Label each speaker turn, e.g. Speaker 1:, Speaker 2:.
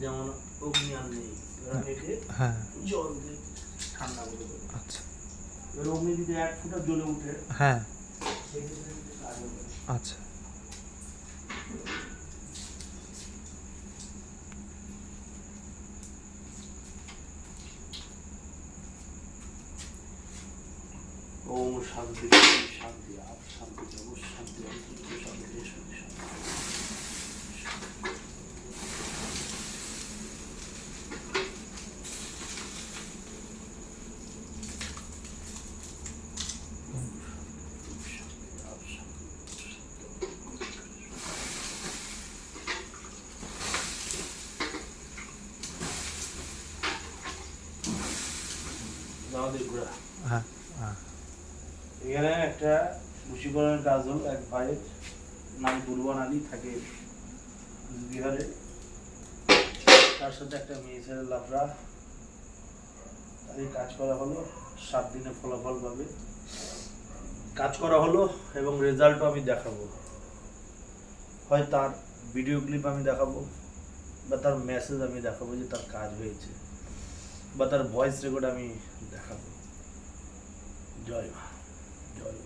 Speaker 1: যেমন অগ্নি আর নেই, এবার আমি একে
Speaker 2: হ্যাঁ
Speaker 1: জল দিয়ে ঠান্ডা করে দেবো।
Speaker 2: আচ্ছা
Speaker 1: এবার অগ্নি যদি 1 ফোঁটা জ্বলে উঠে
Speaker 2: হ্যাঁ
Speaker 1: সেক্ষেত্রে কিন্তু কাজ হবে।
Speaker 2: আচ্ছা
Speaker 1: ওম শান্তি শান্তি আপ শান্তি জগৎ শান্তি অন্তরিক্ষ শান্তি শান্তি শান্তি। আমাদের ঘোরা
Speaker 2: হ্যাঁ হ্যাঁ
Speaker 1: এখানে একটা বশীকরণের কাজ হল, এক ভাইয়ের নাম দুরবান আলী, থাকে বিহারে। তার সাথে একটা মেয়ে ছেলে লাফড়া, তাদের কাজ করা হলো, 7 দিনে ফলাফল পাবে। কাজ করা হলো এবং রেজাল্টও আমি দেখাবো। হয় তার ভিডিও ক্লিপ আমি দেখাবো, বা তার মেসেজ আমি দেখাবো যে তার কাজ হয়েছে, বা তার ভয়েস রেকর্ড আমি দেখাবো। জয় মা, জয় মা।